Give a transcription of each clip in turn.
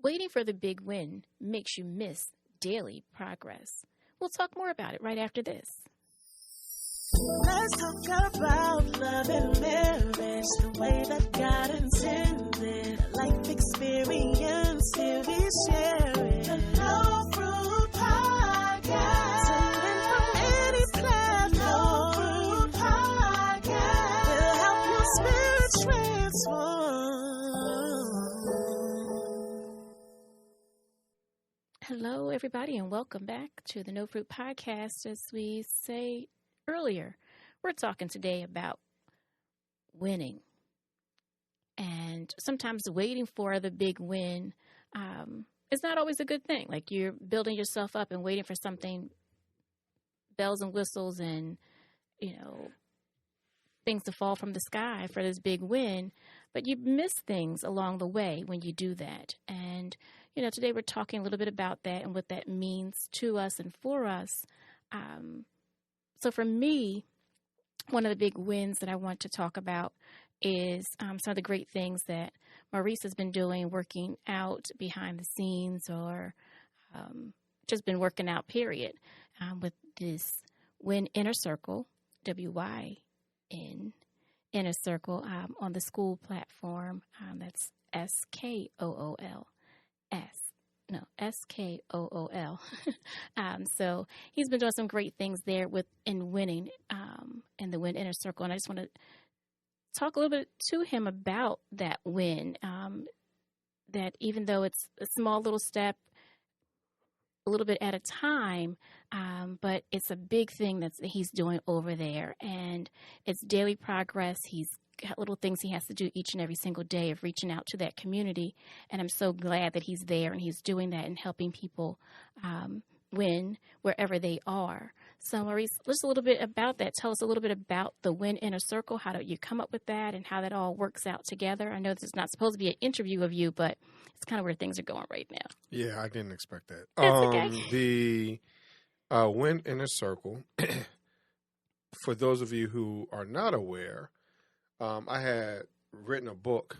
Waiting for the big win makes you miss daily progress. We'll talk more about it right after this. Let's talk about love and marriage, the way that God intended. Life experience, here we share it. The No Fruit Podcast. Sending from any platform. No Fruit Podcast. Will help your spirit transform. Hello, everybody, and welcome back to the No Fruit Podcast. As we say earlier, we're talking today about winning. And sometimes waiting for the big win is not always a good thing. Like you're building yourself up and waiting for something, bells and whistles and, things to fall from the sky for this big win. But you miss things along the way when you do that. And, today we're talking a little bit about that and what that means to us and for us. So for me, one of the big wins that I want to talk about is some of the great things that Maurice has been doing, working out behind the scenes or just been working out, period, with this Wynn Inner Circle, W-Y-N, Inner Circle, on the school platform. That's S-K-O-O-L. S-K-O-O-L. So he's been doing some great things there in winning in the Wynn Inner Circle. And I just want to talk a little bit to him about that win, that even though it's a small little step, a little bit at a time, but it's a big thing that he's doing over there. And it's daily progress. He's got little things he has to do each and every single day of reaching out to that community. And I'm so glad that he's there and he's doing that and helping people win wherever they are. So Maurice, just a little bit about that. Tell us a little bit about the Wynn Inner Circle. How did you come up with that and how that all works out together? I know this is not supposed to be an interview of you, but it's kind of where things are going right now. Yeah, I didn't expect that. That's okay. The Wynn Inner Circle, for those of you who are not aware, I had written a book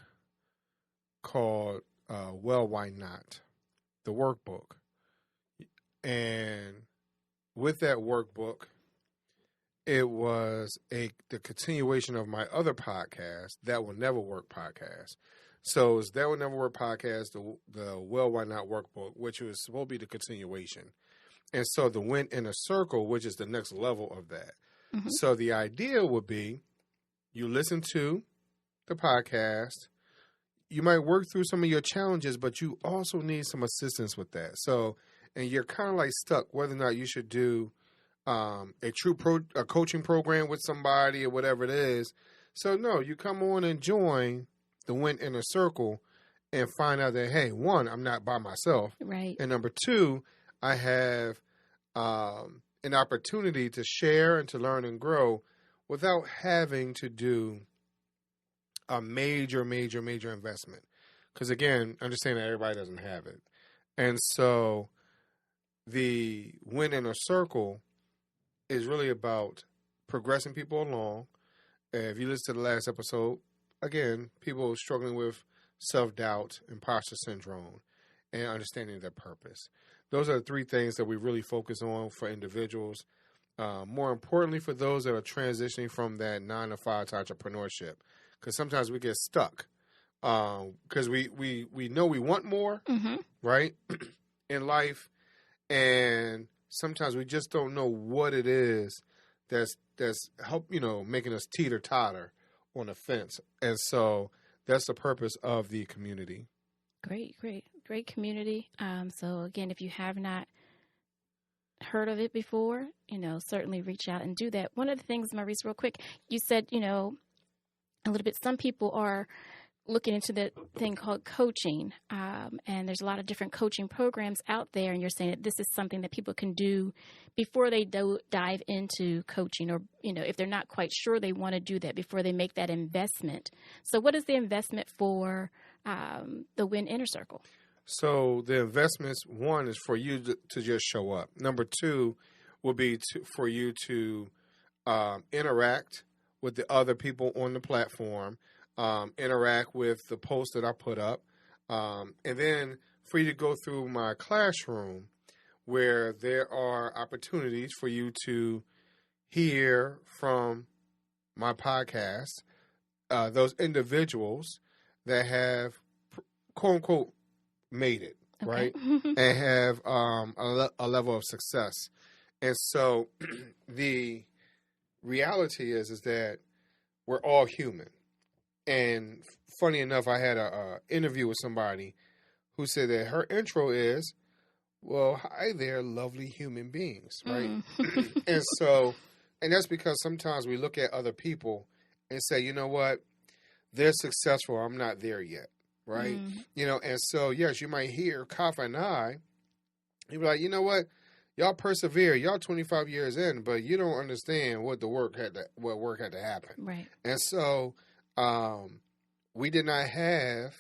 called Well, Why Not? The Workbook. And with that workbook, it was the continuation of my other podcast, That Will Never Work podcast. So it's That Will Never Work podcast, the Well, Why Not Workbook, which was supposed to be the continuation. And so the Wynn Inner Circle, which is the next level of that. Mm-hmm. So the idea would be you listen to the podcast, you might work through some of your challenges, but you also need some assistance with that. So, and you're kind of like stuck whether or not you should do a coaching program with somebody or whatever it is. So no, you come on and join the Wynn Inner Circle and find out that, hey, one, I'm not by myself. Right. And number two, I have an opportunity to share and to learn and grow without having to do a major investment. Because again, understand that everybody doesn't have it. And so the Wynn Inner Circle is really about progressing people along. If you listen to the last episode, again, people struggling with self-doubt, imposter syndrome, and understanding their purpose. Those are the three things that we really focus on for individuals. More importantly, for those that are transitioning from that 9-to-5 to entrepreneurship, because sometimes we get stuck because we know we want more, mm-hmm. right, in life, and sometimes we just don't know what it is that's making us teeter-totter on the fence, and so that's the purpose of the community. Great community. So again, if you have not heard of it before, certainly reach out and do that. One of the things, Maurice, real quick, you said, a little bit, some people are looking into the thing called coaching, and there's a lot of different coaching programs out there, and you're saying that this is something that people can do before they dive into coaching, or, if they're not quite sure they want to do that before they make that investment. So what is the investment for the Wynn Inner Circle? So the investments, one, is for you to just show up. Number two will be for you to interact with the other people on the platform, interact with the posts that I put up. And then for you to go through my classroom where there are opportunities for you to hear from my podcast, those individuals that have, quote unquote, made it, right? And have a level of success. And so the reality is that we're all human. And funny enough, I had a interview with somebody who said that her intro is, well, hi there, lovely human beings, right? And that's because sometimes we look at other people and say, you know what, they're successful, I'm not there yet, right? And so, yes, you might hear Kafi and I, you'd be like, you know what, y'all persevere, y'all 25 years in, but you don't understand what work had to happen. Right. And so we did not have,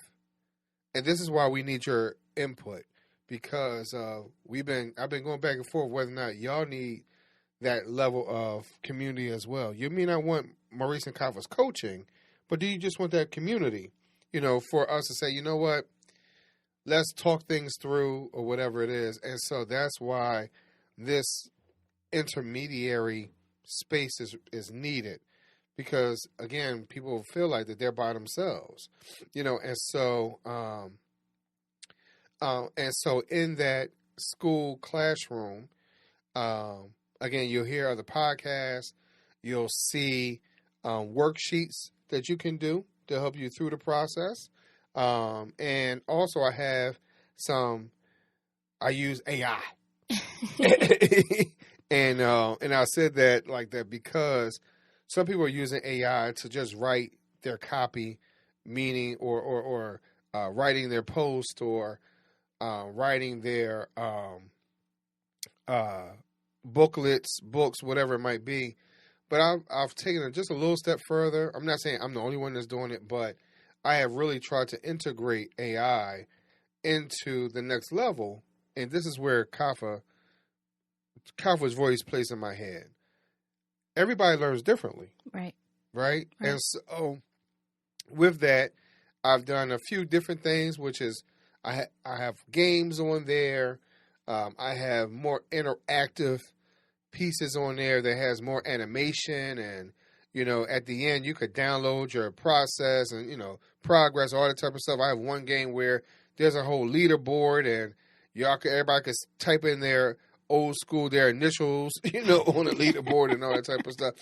and this is why we need your input, because I've been going back and forth whether or not y'all need that level of community as well. You may not want Maurice and Kafi's coaching, but do you just want that community, for us to say, you know what, let's talk things through or whatever it is. And so that's why this intermediary space is needed, because again, people feel like that they're by themselves, and so in that school classroom, again, you'll hear other podcasts, you'll see worksheets that you can do to help you through the process. And also I have I use AI. and I said that like that because some people are using AI to just write their copy, meaning or writing their post or writing their booklets, books, whatever it might be. But I've taken it just a little step further. I'm not saying I'm the only one that's doing it, but I have really tried to integrate AI into the next level. And this is where Kafi's voice plays in my head. Everybody learns differently. Right? And so with that, I've done a few different things, which is I have games on there. I have more interactive pieces on there that has more animation, and at the end you could download your process and progress, all that type of stuff. I have one game where there's a whole leaderboard, and everybody could type in their old school, their initials, on a leaderboard and all that type of stuff.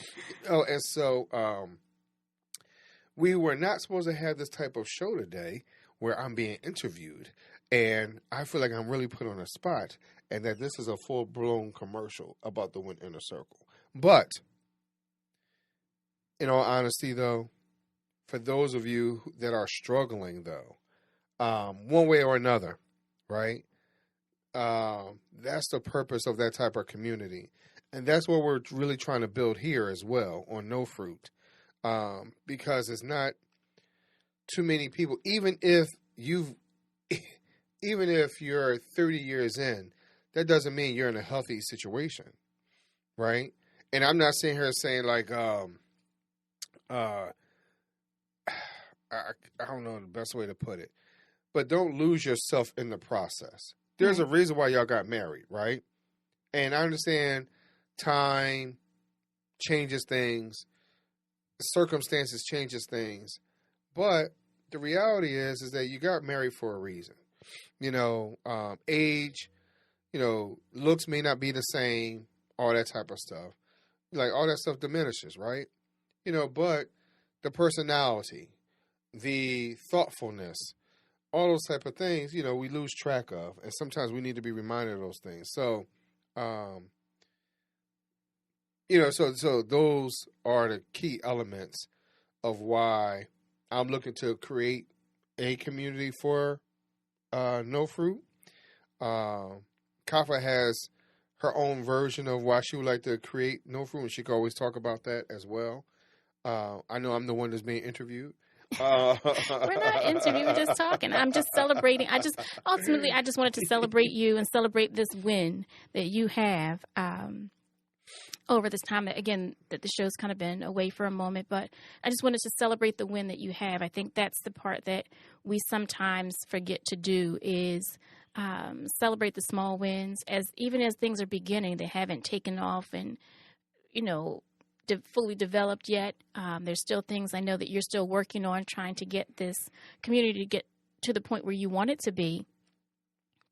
And so we were not supposed to have this type of show today where I'm being interviewed, and I feel like I'm really put on a spot, and that this is a full-blown commercial about the Wynn Inner Circle. But, in all honesty, though, for those of you that are struggling, though, one way or another, right, that's the purpose of that type of community. And that's what we're really trying to build here as well on No Fruit, because it's not too many people, even if you're 30 years in, that doesn't mean you're in a healthy situation, right? And I'm not sitting here saying like, I don't know the best way to put it, but don't lose yourself in the process. There's a reason why y'all got married, right? And I understand time changes things, circumstances changes things, but the reality is that you got married for a reason. Age, looks may not be the same, all that type of stuff. Like all that stuff diminishes, right? But the personality, the thoughtfulness, all those type of things, we lose track of. And sometimes we need to be reminded of those things. So, so those are the key elements of why I'm looking to create a community for No Fruit. Kafi has her own version of why she would like to create No Fruit, and she can always talk about that as well. I know I'm the one that's being interviewed. We're not interviewing, we're just talking. I'm just celebrating. I just wanted to celebrate you and celebrate this win that you have over this time that the show's kind of been away for a moment, but I just wanted to celebrate the win that you have. I think that's the part that we sometimes forget to do is celebrate the small wins, even as things are beginning, they haven't taken off and, fully developed yet. There's still things I know that you're still working on, trying to get this community to get to the point where you want it to be.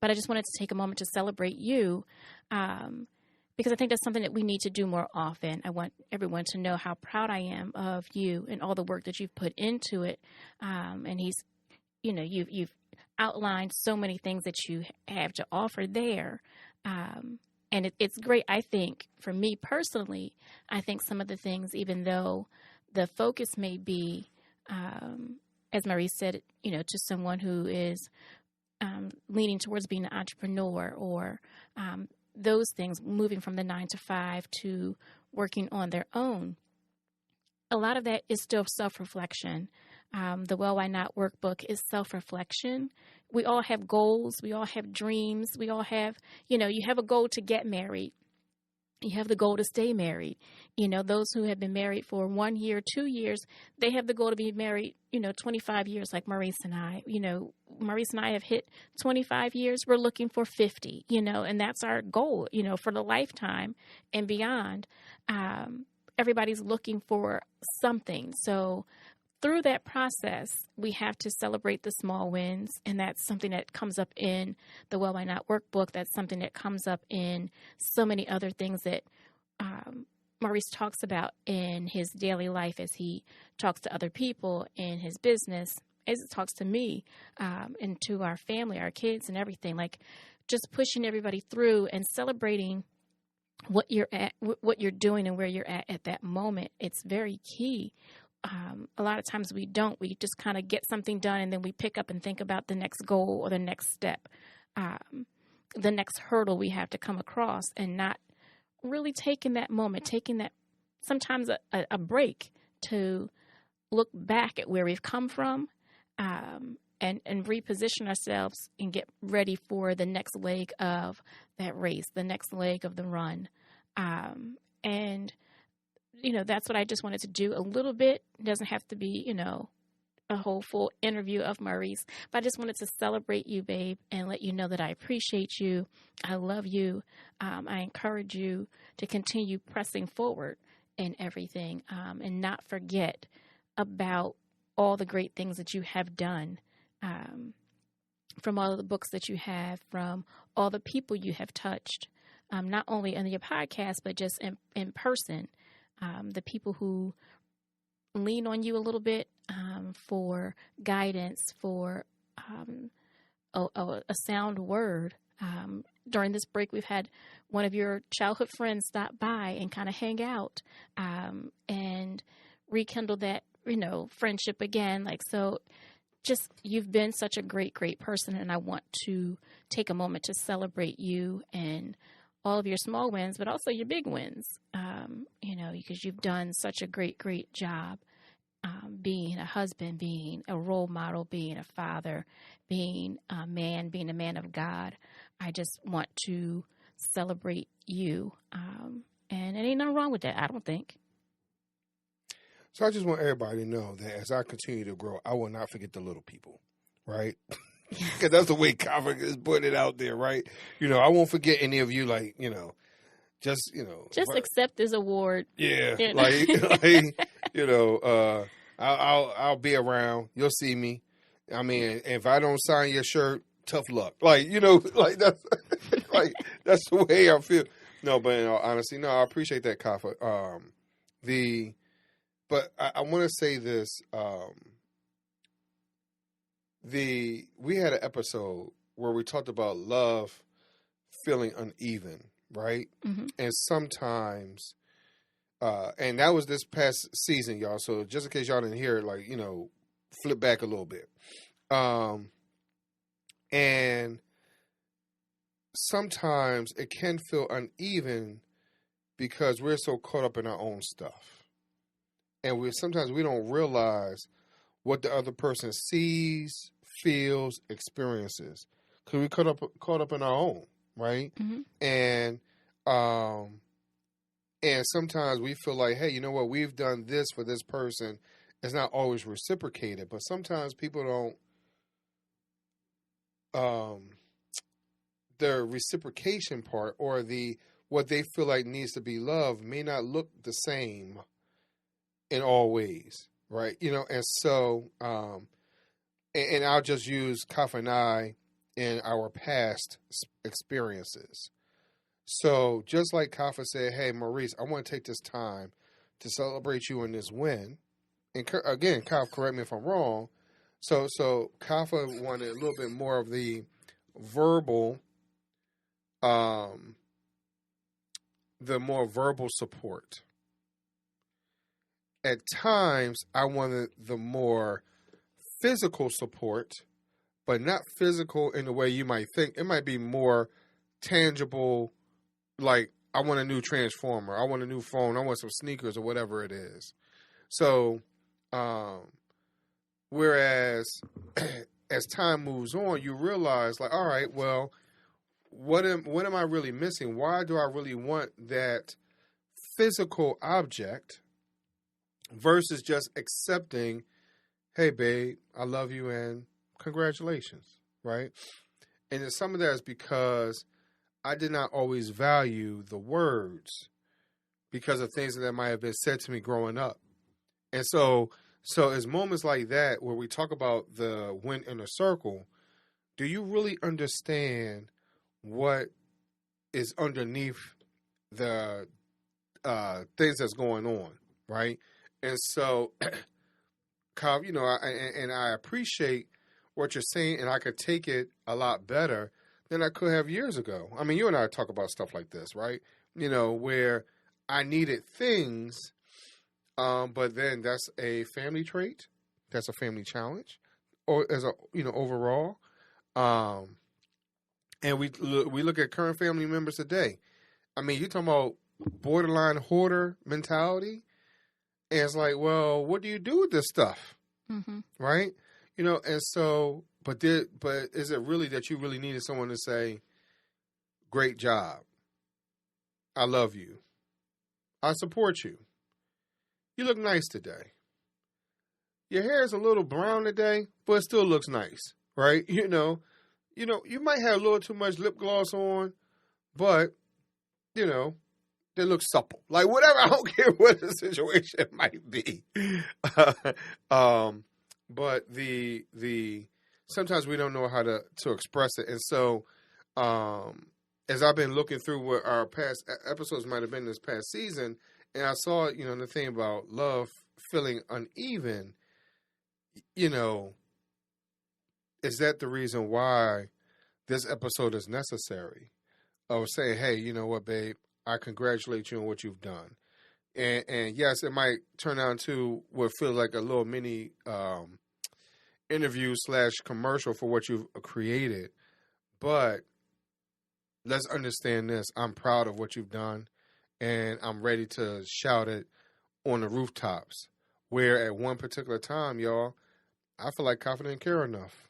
But I just wanted to take a moment to celebrate you, because I think that's something that we need to do more often. I want everyone to know how proud I am of you and all the work that you've put into it. And you've outlined so many things that you have to offer there. And it's great, I think, for me personally. I think some of the things, even though the focus may be, as Maurice said, to someone who is leaning towards being an entrepreneur or those things, moving from the 9 to 5 to working on their own, a lot of that is still self-reflection. The Well Why Not workbook is self-reflection. We all have goals. We all have dreams. We all have, you have a goal to get married. You have the goal to stay married. Those who have been married for 1 year, 2 years, they have the goal to be married, 25 years like Maurice and I. Maurice and I have hit 25 years. We're looking for 50, and that's our goal, for the lifetime and beyond. Everybody's looking for something. So through that process, we have to celebrate the small wins, and that's something that comes up in the Well Why Not workbook. That's something that comes up in so many other things that Maurice talks about in his daily life as he talks to other people in his business, as it talks to me and to our family, our kids and everything, like just pushing everybody through and celebrating what you're at, what you're doing and where you're at that moment. It's very key. A lot of times we just kind of get something done and then we pick up and think about the next goal or the next step, the next hurdle we have to come across, and not really taking that moment, taking that sometimes a break to look back at where we've come from, and reposition ourselves and get ready for the next leg of that race, the next leg of the run. And that's what I just wanted to do a little bit. It doesn't have to be, a whole full interview of Maurice, but I just wanted to celebrate you, babe, and let you know that I appreciate you. I love you. I encourage you to continue pressing forward in everything, and not forget about all the great things that you have done, from all of the books that you have, from all the people you have touched, not only on your podcast, but just in person. The people who lean on you a little bit for guidance, for a sound word. During this break, we've had one of your childhood friends stop by and kind of hang out and rekindle that, friendship again. Just you've been such a great, great person, and I want to take a moment to celebrate you and all of your small wins, but also your big wins, because you've done such a great, great job being a husband, being a role model, being a father, being a man of God. I just want to celebrate you, and it ain't nothing wrong with that, I don't think. So I just want everybody to know that as I continue to grow, I will not forget the little people, right? Because that's the way Kafi is putting it out there, right? I won't forget any of you, just accept this award. Yeah, I'll be around. You'll see me. I mean, if I don't sign your shirt, tough luck. That's that's the way I feel. No, but in all honesty, no, I appreciate that, Kafi. But I want to say this. We had an episode where we talked about love feeling uneven, right? Mm-hmm. And sometimes, and that was this past season, y'all. So just in case y'all didn't hear it, flip back a little bit. And sometimes it can feel uneven because we're so caught up in our own stuff. And sometimes we don't realize what the other person sees, feels, experiences, because we caught up in our own, right? Mm-hmm. And sometimes we feel like, hey, you know what? We've done this for this person. It's not always reciprocated, but sometimes people don't the reciprocation part or what they feel like needs to be loved may not look the same in all ways, right? And so, and I'll just use Kafi and I in our past experiences. So just like Kafi said, hey, Maurice, I want to take this time to celebrate you in this win. And again, Kafi, correct me if I'm wrong. So Kafi wanted a little bit more of the verbal, the more verbal support. At times, I wanted the more physical support, but not physical in the way you might think. It might be more tangible, like I want a new transformer, I want a new phone, I want some sneakers or whatever it is. So, whereas as time moves on, you realize like, all right, well, what am I really missing? Why do I really want that physical object versus just accepting, hey, babe, I love you and congratulations, right? And then some of that is because I did not always value the words because of things that might have been said to me growing up. And so it's moments like that where we talk about the Wynn Inner Circle. Do you really understand what is underneath the things that's going on, right? And so, Kav, I appreciate what you're saying, and I could take it a lot better than I could have years ago. I mean, you and I talk about stuff like this, right? Where I needed things, but then that's a family trait, that's a family challenge, or as a overall. And we look at current family members today. I mean, you're talking about borderline hoarder mentality. And it's like, well, what do you do with this stuff? Mm-hmm. Right? And so, but is it really that you really needed someone to say, great job. I love you. I support you. You look nice today. Your hair is a little brown today, but it still looks nice. Right? You might have a little too much lip gloss on, but, they look supple. Like whatever, I don't care what the situation might be. But the sometimes we don't know how to express it. And so as I've been looking through what our past episodes might have been this past season, and I saw, the thing about love feeling uneven, is that the reason why this episode is necessary? Of saying, hey, you know what, babe? I congratulate you on what you've done. And yes, it might turn out to what feels like a little mini interview / commercial for what you've created. But let's understand this. I'm proud of what you've done, and I'm ready to shout it on the rooftops. Where at one particular time, y'all, I feel like Kafi didn't care enough.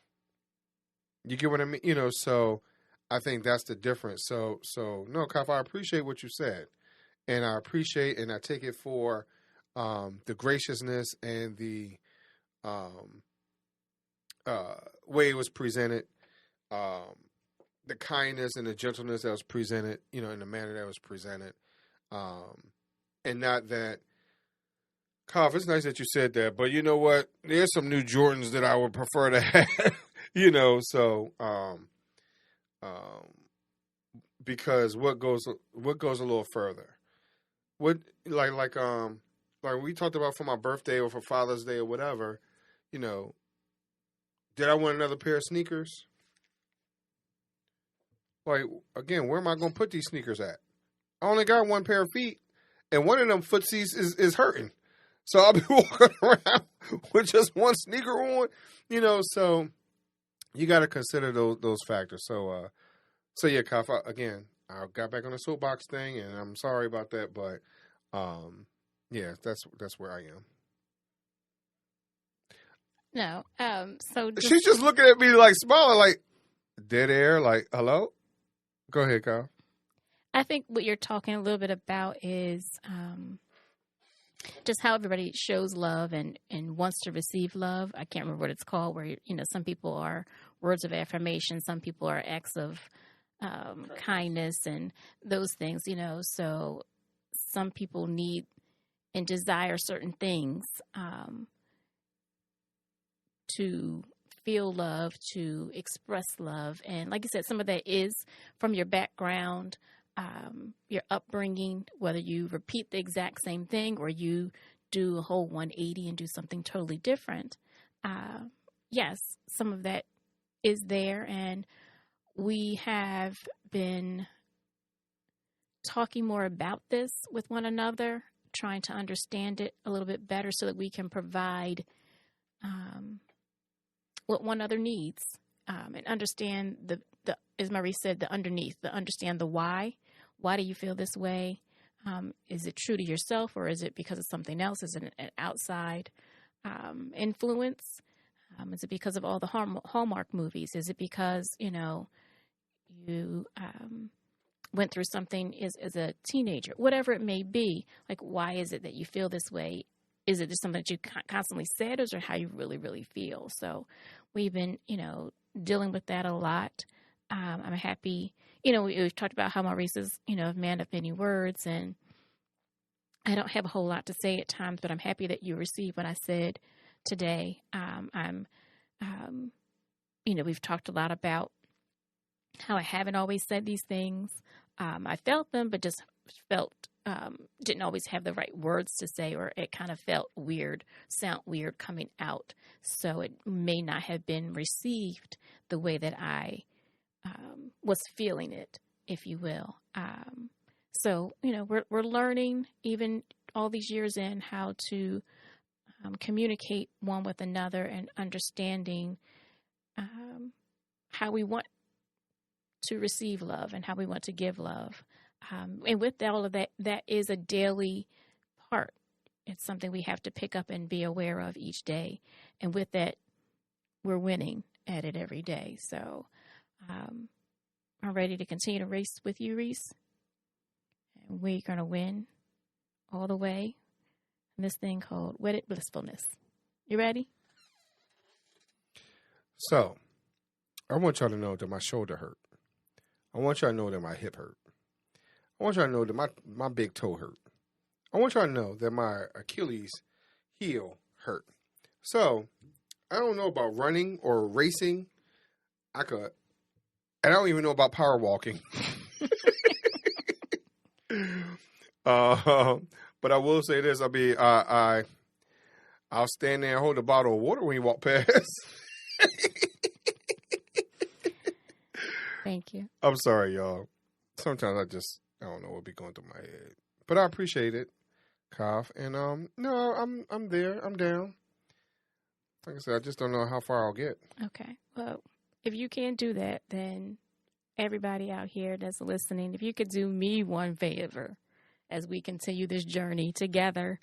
You get what I mean? So I think that's the difference. So no, Kafi, I appreciate what you said. And I appreciate and I take it for the graciousness and the way it was presented, the kindness and the gentleness that was presented, in the manner that was presented. And not that, Kafi, it's nice that you said that, but you know what? There's some new Jordans that I would prefer to have, so because what goes a little further. What like we talked about for my birthday or for Father's Day or whatever, did I want another pair of sneakers? Like, again, where am I going to put these sneakers at? I only got one pair of feet, and one of them footsies is hurting. So I'll be walking around with just one sneaker on, so you got to consider those factors. So yeah, Kafi, again, I got back on the soapbox thing, and I'm sorry about that, but yeah, that's where I am. No, so she's just looking at me like smiling, like dead air, like hello. Go ahead, Kyle. I think what you're talking a little bit about is just how everybody shows love and wants to receive love. I can't remember what it's called, where some people are words of affirmation, some people are acts of kindness and those things, so some people need and desire certain things to feel love, to express love. And like you said, some of that is from your background, your upbringing, whether you repeat the exact same thing or you do a whole 180 and do something totally different. Yes, some of that is there. And we have been talking more about this with one another, trying to understand it a little bit better so that we can provide what one other needs, and understand the, as Maurice said, the underneath, understand the why. Why do you feel this way? Is it true to yourself, or is it because of something else? Is it an outside influence? Is it because of all the Hallmark movies? Is it because, you went through something as a teenager? Whatever it may be, like, why is it that you feel this way? Is it just something that you constantly said, or is it how you really, really feel? So we've been, dealing with that a lot. I'm happy, we've talked about how Maurice is, a man of many words, and I don't have a whole lot to say at times, but I'm happy that you received what I said today. We've talked a lot about how I haven't always said these things. I felt them, but just felt, didn't always have the right words to say, or it kind of felt weird, sound weird coming out. So it may not have been received the way that I was feeling it, if you will. So, we're learning, even all these years in, how to communicate one with another, and understanding how we want to receive love and how we want to give love. And with all of that, that is a daily part. It's something we have to pick up and be aware of each day. And with that, we're winning at it every day. So I'm ready to continue to race with you, Reese. And we're going to win all the way in this thing called Wedded Blissfulness. You ready? So, I want y'all to know that my shoulder hurt. I want y'all to know that my hip hurt. I want y'all to know that my big toe hurt. I want y'all to know that my Achilles heel hurt. So, I don't know about running or racing. And I don't even know about power walking. But I will say this: I'll stand there and hold a bottle of water when you walk past. Thank you. I'm sorry, y'all. Sometimes I don't know what be going through my head, but I appreciate it, Kaf. And no, I'm there. I'm down. Like I said, I just don't know how far I'll get. Okay. Well, if you can't do that, then everybody out here that's listening, if you could do me one favor as we continue this journey together,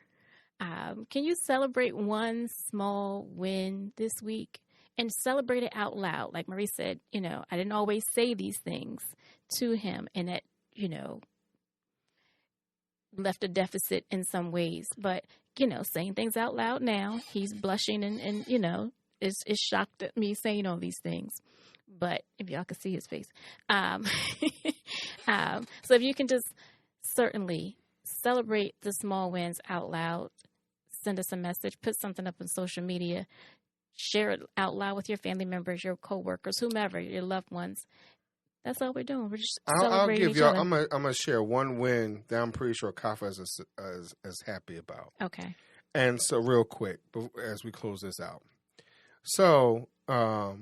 can you celebrate one small win this week? And celebrate it out loud. Like Maurice said, I didn't always say these things to him, and that, left a deficit in some ways. But, saying things out loud now, he's blushing and is shocked at me saying all these things. But if y'all could see his face. So if you can just certainly celebrate the small wins out loud, send us a message, put something up on social media, share it out loud with your family members, your coworkers, whomever, your loved ones. That's all we're doing. We're just celebrating each other. I'm gonna share one win that I'm pretty sure Kafa is happy about. Okay. And so, real quick, as we close this out, so y'all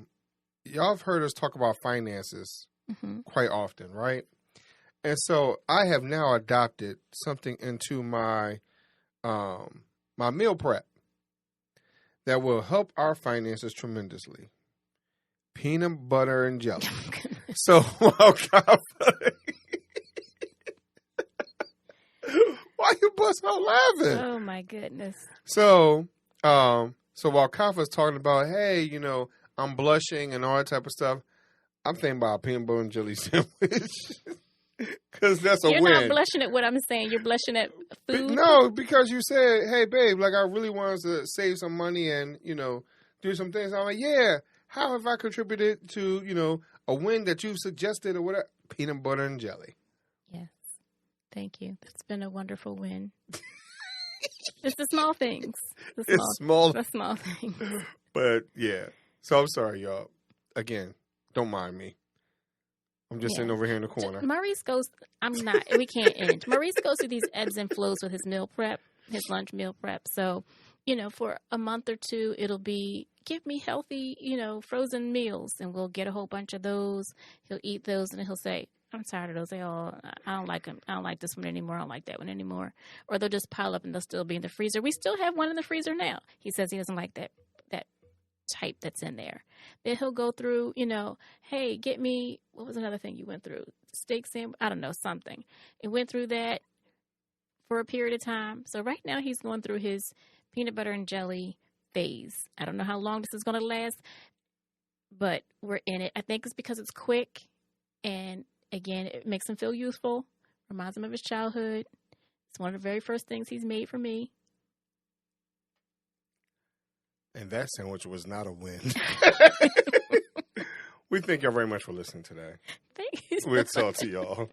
have heard us talk about finances quite often, right? And so I have now adopted something into my my meal prep that will help our finances tremendously. Peanut butter and jelly. So, why you bust out laughing? Oh my goodness. So while Kafa's talking about, hey, I'm blushing and all that type of stuff, I'm thinking about a peanut butter and jelly sandwich. Because that's a win. You're not blushing at what I'm saying. You're blushing at food. No, because you said, hey, babe, like I really wanted to save some money and, do some things. I'm like, yeah, how have I contributed to, a win that you've suggested or whatever. Peanut butter and jelly. Yes. Thank you. It's been a wonderful win. It's the small things. The small things. But, yeah. So, I'm sorry, y'all. Again, don't mind me. I'm just sitting over here in the corner. Maurice goes, we can't end. Maurice goes through these ebbs and flows with his meal prep, his lunch meal prep. So, for a month or two, it'll be, give me healthy, frozen meals. And we'll get a whole bunch of those. He'll eat those and he'll say, I'm tired of those. I don't like them. I don't like this one anymore. I don't like that one anymore. Or they'll just pile up and they'll still be in the freezer. We still have one in the freezer now. He says he doesn't like that type that's in there. Then he'll go through, hey, get me, what was another thing you went through? Steak sandwich? I don't know, something. It went through that for a period of time. So right now he's going through his peanut butter and jelly phase. I don't know how long this is going to last, but we're in it. I think it's because it's quick. And again, it makes him feel youthful, reminds him of his childhood. It's one of the very first things he's made for me. And that sandwich was not a win. We thank y'all very much for listening today. Thank you. We'll talk to y'all.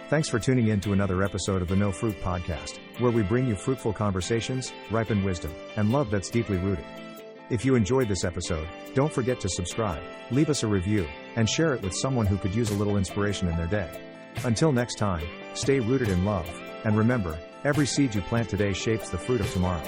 Thanks for tuning in to another episode of the No Fruit Podcast, where we bring you fruitful conversations, ripened wisdom, and love that's deeply rooted. If you enjoyed this episode, don't forget to subscribe, leave us a review, and share it with someone who could use a little inspiration in their day. Until next time, stay rooted in love, and remember, every seed you plant today shapes the fruit of tomorrow.